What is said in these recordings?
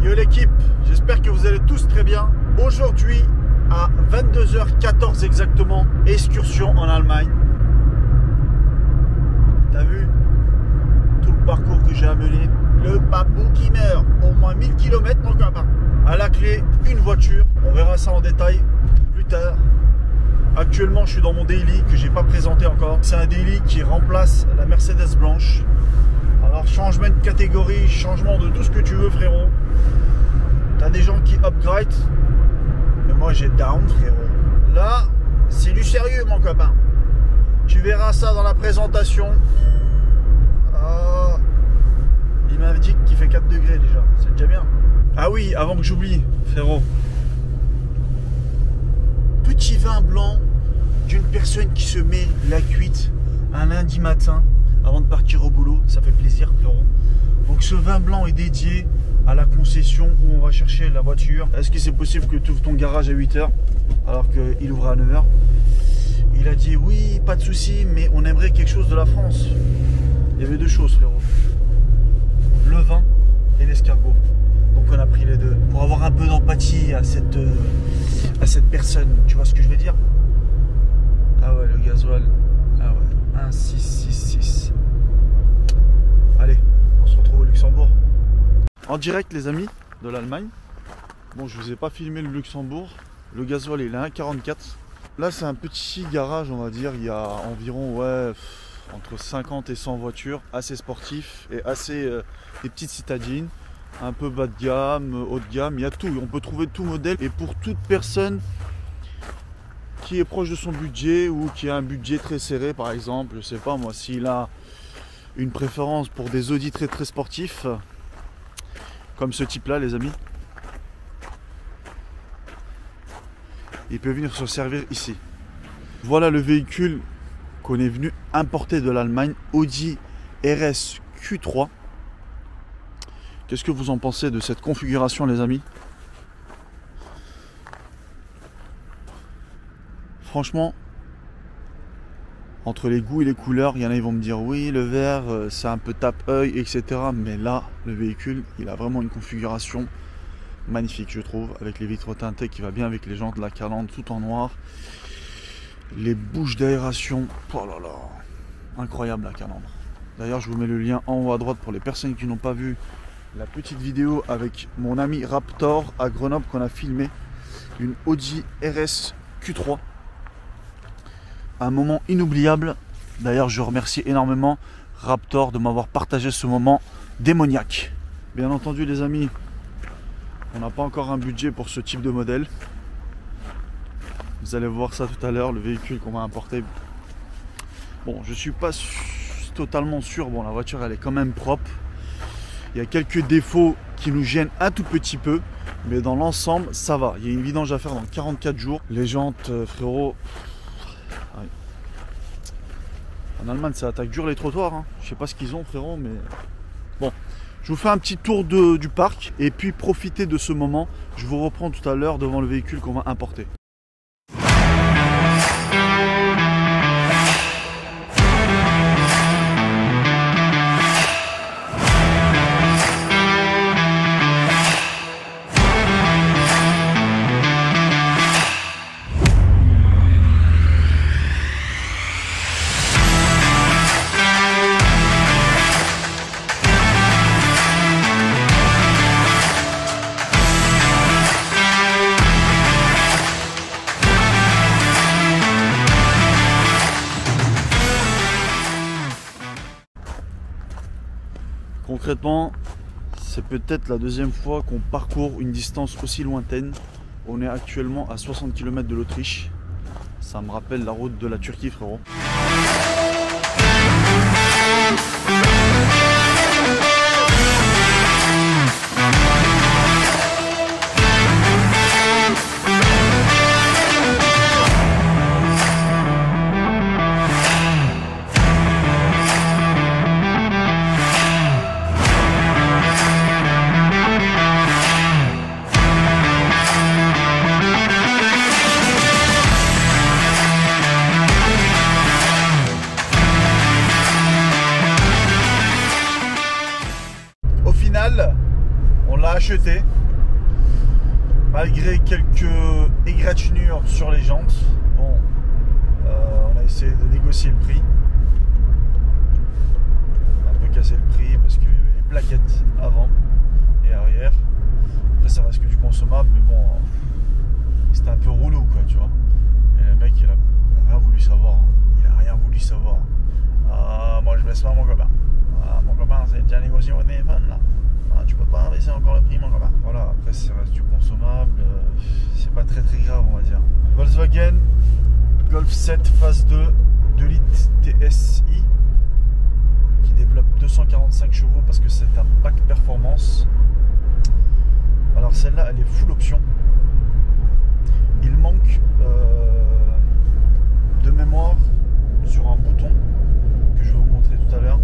Yo l'équipe, j'espère que vous allez tous très bien. Aujourd'hui à 22h14 exactement, excursion en Allemagne. T'as vu tout le parcours que j'ai à mener? Le papou qui meurt, au moins 1000 km mon copain. À la clé, une voiture, on verra ça en détail plus tard. Actuellement je suis dans mon daily que j'ai pas présenté encore. C'est un daily qui remplace la Mercedes blanche. Alors changement de catégorie, changement de tout ce que tu veux frérot. T'as des gens qui upgrade, mais moi j'ai down frérot. Là c'est du sérieux mon copain. Tu verras ça dans la présentation. Il m'indique qu'il fait 4 degrés déjà, c'est déjà bien. Ah oui, avant que j'oublie frérot, petit vin blanc d'une personne qui se met la cuite un lundi matin avant de partir au boulot, ça fait plaisir frérot. Donc ce vin blanc est dédié à la concession où on va chercher la voiture. Est-ce que c'est possible que tu ouvres ton garage à 8 h alors qu'il ouvre à 9 h? Il a dit oui, pas de souci, mais on aimerait quelque chose de la France. Il y avait deux choses frérot, le vin et l'escargot. Donc on a pris les deux pour avoir un peu d'empathie à cette personne, tu vois ce que je veux dire? Ah ouais, le gasoil, ah ouais, 1,666. Allez, on se retrouve au Luxembourg. En direct les amis, de l'Allemagne. Bon, je vous ai pas filmé le Luxembourg. Le gasoil il est à 1,44. Là c'est un petit garage on va dire. Il y a environ entre 50 et 100 voitures. Assez sportif et assez des petites citadines. Un peu bas de gamme, haut de gamme. Il y a tout, on peut trouver tout modèle. Et pour toute personne qui est proche de son budget ou qui a un budget très serré par exemple, je sais pas moi, s'il a une préférence pour des Audi très sportifs comme ce type là les amis, il peut venir se servir ici. Voilà le véhicule qu'on est venu importer de l'Allemagne, Audi RS Q3. Qu'est-ce que vous en pensez de cette configuration les amis? Franchement, entre les goûts et les couleurs, il y en a qui vont me dire oui le vert c'est un peu tape-œil etc. Mais là le véhicule il a vraiment une configuration magnifique je trouve, avec les vitres teintées qui va bien avec les jantes, la calandre tout en noir, les bouches d'aération, oh là là, incroyable la calandre. D'ailleurs je vous mets le lien en haut à droite pour les personnes qui n'ont pas vu la petite vidéo avec mon ami Raptor à Grenoble qu'on a filmé, une Audi RS Q3. Un moment inoubliable. D'ailleurs je remercie énormément Raptor de m'avoir partagé ce moment démoniaque. Bien entendu les amis, on n'a pas encore un budget pour ce type de modèle. Vous allez voir ça tout à l'heure, le véhicule qu'on va importer. Bon, je suis pas totalement sûr. Bon, la voiture elle est quand même propre. Il y a quelques défauts qui nous gênent un tout petit peu, mais dans l'ensemble ça va. Il y a une vidange à faire dans 44 jours. Les jantes frérot, en Allemagne ça attaque dur les trottoirs hein. Je sais pas ce qu'ils ont frérot, mais bon, je vous fais un petit tour du parc et puis profitez de ce moment. Je vous reprends tout à l'heure devant le véhicule qu'on va importer. Concrètement, c'est peut-être la deuxième fois qu'on parcourt une distance aussi lointaine. On est actuellement à 60 km de l'Autriche. Ça me rappelle la route de la Turquie frérot. acheté. Malgré quelques égratignures sur les jantes. Bon, on a essayé de négocier le prix. On a un peu cassé le prix parce qu'il y avait les plaquettes avant et arrière. Après ça reste que du consommable, mais bon, c'était un peu relou quoi, tu vois. Et le mec il a rien voulu savoir. Il a rien voulu savoir. Ah, moi je baisse pas mon copain. Ah, mon copain, c'est déjà négocié au téléphone là. Ah, tu peux pas baisser encore le prix mon copain. Voilà, après ça reste du consommable. C'est pas très grave on va dire. Volkswagen Golf 7 phase 2 2 litres TSI qui développe 245 chevaux parce que c'est un pack performance. Alors celle-là elle est full option. Il manque de mémoire sur un bouton que je vais vous montrer tout à l'heure.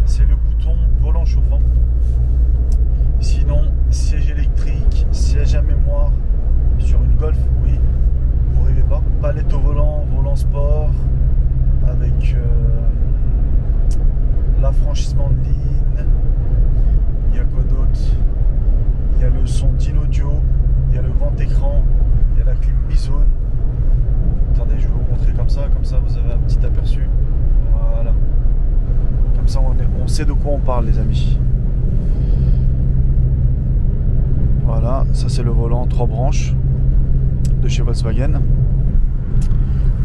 C'est le bouton volant chauffant. Sinon, siège électrique, siège à mémoire sur une Golf, oui, vous rêvez pas. Palette au volant, volant sport, avec l'affranchissement de ligne. Il y a quoi d'autre? Il y a le son d'in-audio, il y a le grand écran, il y a la clim bizone. Attendez, je vais vous montrer comme ça vous avez un petit aperçu. Voilà. Comme ça on sait de quoi on parle les amis. Voilà, ça c'est le volant 3 branches de chez Volkswagen.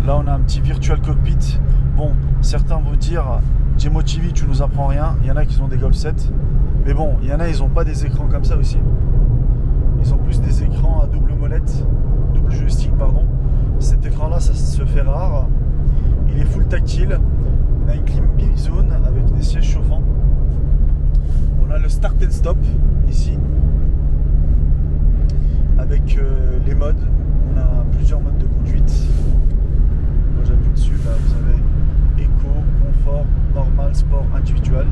Là on a un petit virtual cockpit. Bon, certains vont dire G-Motivi tu nous apprends rien. Il y en a qui ont des Golf 7. Mais bon, il y en a ils n'ont pas des écrans comme ça aussi. Ils ont plus des écrans à double molette, double joystick pardon. Cet écran là ça se fait rare. Il est full tactile. On a une clim bizone avec des sièges chauffants. On a le start and stop ici. Avec les modes, on a plusieurs modes de conduite. Moi j'appuie dessus, là vous avez éco, confort, normal, sport, individuel.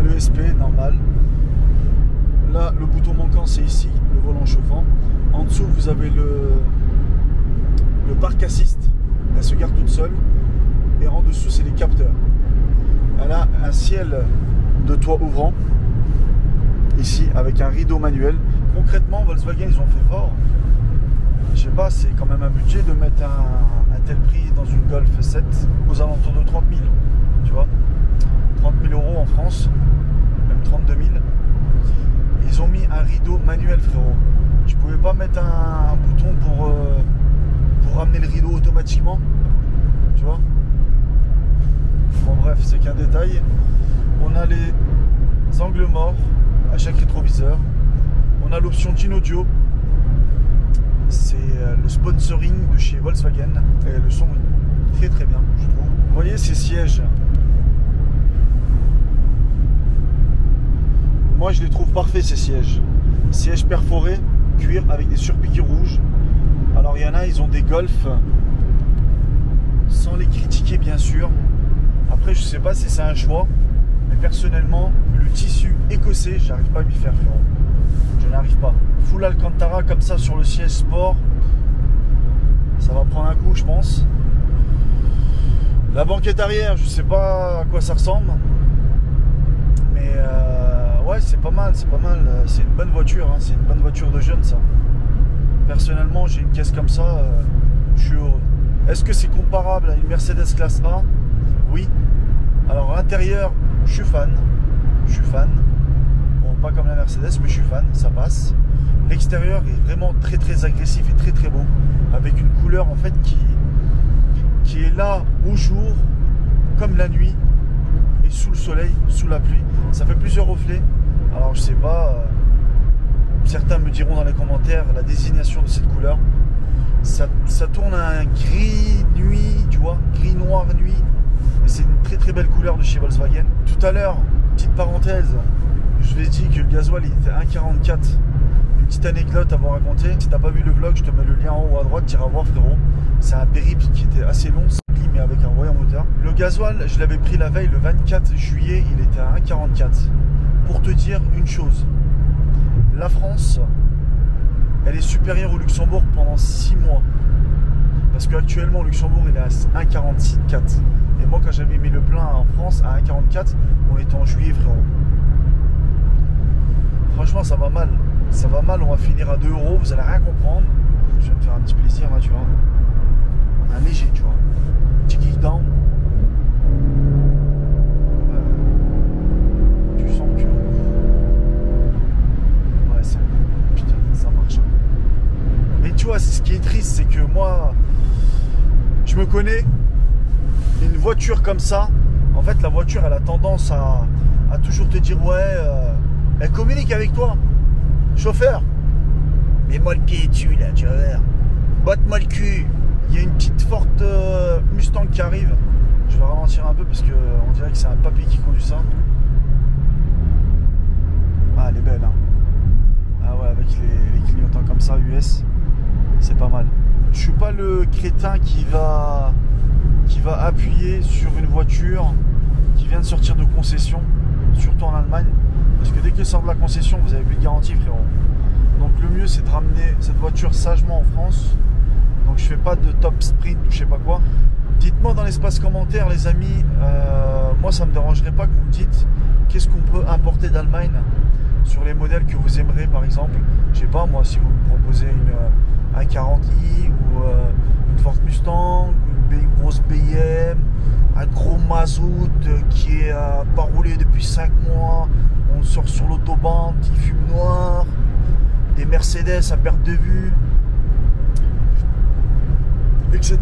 Le SP, normal. Là le bouton manquant c'est ici, le volant chauffant. En dessous vous avez le park assist, elle se garde toute seule. Et en dessous c'est les capteurs. Elle a un ciel de toit ouvrant. Ici avec un rideau manuel. Concrètement Volkswagen ils ont fait fort. Je sais pas, c'est quand même un budget de mettre un tel prix dans une Golf 7 aux alentours de 30 000. Tu vois, 30 000 euros en France, même 32 000. Ils ont mis un rideau manuel frérot. Tu pouvais pas mettre un bouton pour ramener le rideau automatiquement. Tu vois. Bon bref, c'est qu'un détail. On a les angles morts à chaque rétroviseur. On a l'option d'in-audio. C'est le sponsoring de chez Volkswagen. Et le son est très bien, je trouve. Vous voyez ces sièges. Moi je les trouve parfaits ces sièges. Sièges perforés, cuir avec des surpiqûres rouges. Alors il y en a, ils ont des Golf. Sans les critiquer bien sûr. Après je sais pas si c'est un choix. Mais personnellement, le tissu écossais, j'arrive pas à m'y faire frérot. Je n'arrive pas. Full Alcantara comme ça sur le siège sport. Ça va prendre un coup je pense. La banquette arrière, je sais pas à quoi ça ressemble. Mais ouais c'est pas mal, c'est pas mal. C'est une bonne voiture, hein. C'est une bonne voiture de jeune ça. Personnellement j'ai une caisse comme ça, je suis heureux. Est-ce que c'est comparable à une Mercedes classe A? Oui. Alors à l'intérieur, je suis fan. Bon, pas comme la Mercedes, mais je suis fan, ça passe. L'extérieur est vraiment très agressif et très beau. Avec une couleur en fait qui est là au jour, comme la nuit, et sous le soleil, sous la pluie. Ça fait plusieurs reflets. Alors je sais pas, certains me diront dans les commentaires la désignation de cette couleur. Ça tourne à un gris nuit, tu vois, gris noir nuit. C'est une très belle couleur de chez Volkswagen. Tout à l'heure, petite parenthèse, je vous ai dit que le gasoil il était 1,44. Une petite anecdote à vous raconter. Si t'as pas vu le vlog, je te mets le lien en haut à droite, tu iras voir frérot. C'est un périple qui était assez long, mais avec un voyant moteur. Le gasoil, je l'avais pris la veille, le 24 juillet, il était à 1,44. Pour te dire une chose, la France, elle est supérieure au Luxembourg pendant 6 mois. Parce qu'actuellement, au Luxembourg, il est à 1,46,4. Et moi, quand j'avais mis le plein en France à 1,44, on était en juillet, frérot. Franchement, ça va mal. Ça va mal, on va finir à 2 €, vous allez rien comprendre. Je vais me faire un petit plaisir là, tu vois. Un léger, tu vois. Petit kick down. Tu sens que. Ouais, ça. Putain, ça marche. Mais tu vois, ce qui est triste, c'est que moi, je me connais. Une voiture comme ça, en fait, la voiture, elle a tendance à toujours te dire, ouais, elle communique avec toi. Chauffeur, mets-moi le pied dessus là, tu vas voir. Botte-moi le cul. Il y a une petite forte Mustang qui arrive. Je vais ralentir un peu parce qu'on dirait que c'est un papy qui conduit ça. Ah, elle est belle, hein. Ah ouais, avec les clignotants comme ça, US, c'est pas mal. Je suis pas le crétin qui va appuyer sur une voiture qui vient de sortir de concession, surtout en Allemagne. Parce que dès qu'elle sort de la concession, vous avez plus de garantie, frérot. Donc le mieux, c'est de ramener cette voiture sagement en France. Donc je fais pas de top sprint ou je sais pas quoi. Dites-moi dans l'espace commentaire, les amis. Moi, ça me dérangerait pas que vous me dites qu'est-ce qu'on peut importer d'Allemagne sur les modèles que vous aimerez, par exemple. Je sais pas, moi, si vous me proposez un 40i ou une Ford Mustang, une grosse BM, un gros mazout qui est pas roulé depuis 5 mois. On sort sur l'autobahn, petit fume noir, des Mercedes à perte de vue, etc.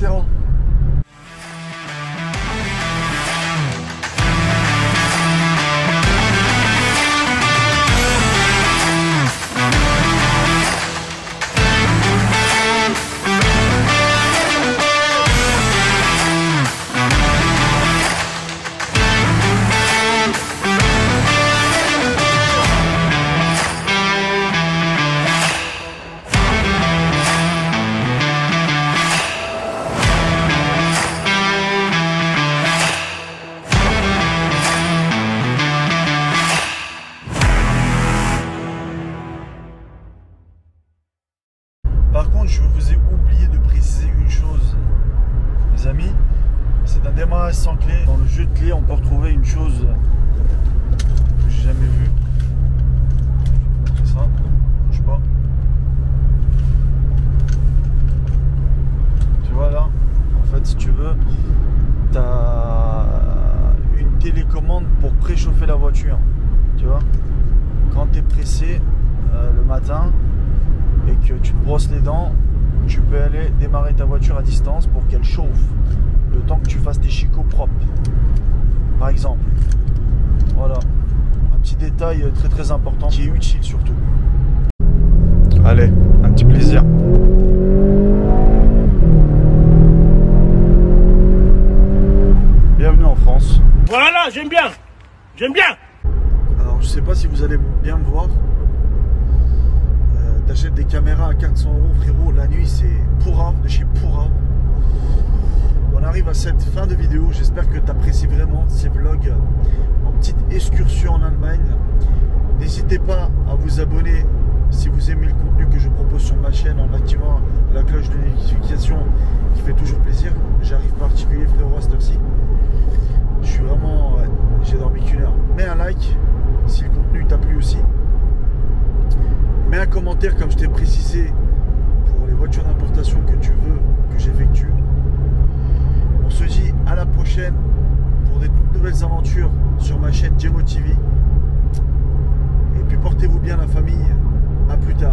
Par contre, je vous ai oublié de préciser une chose, les amis, c'est un démarrage sans clé. Dans le jeu de clé, on peut retrouver une chose que j'ai jamais vue. Je vais te montrer ça, bouge pas. Tu vois là, en fait, si tu veux, tu as une télécommande pour préchauffer la voiture. Tu vois, quand tu es pressé le matin, et que tu te brosses les dents, tu peux aller démarrer ta voiture à distance pour qu'elle chauffe le temps que tu fasses tes chicots propres, par exemple. Voilà, un petit détail très très important qui est utile surtout. Allez, un petit plaisir. Bienvenue en France. Voilà, j'aime bien. J'aime bien. Alors je sais pas si vous allez bien me voir. T'achètes des caméras à 400 €, frérot, la nuit c'est Pourra, de chez Pourra. On arrive à cette fin de vidéo, j'espère que tu apprécies vraiment ces vlogs en petite excursion en Allemagne. N'hésitez pas à vous abonner si vous aimez le contenu que je propose sur ma chaîne en activant la cloche de notification qui fait toujours plaisir. J'arrive particulier, frérot, à cette heure-ci. Je suis vraiment... j'ai dormi qu'une heure. Mets un like si le contenu t'a plu aussi. Mets un commentaire comme je t'ai précisé pour les voitures d'importation que tu veux que j'effectue. On se dit à la prochaine pour des toutes nouvelles aventures sur ma chaîne Jemo TV. Et puis portez-vous bien la famille. À plus tard.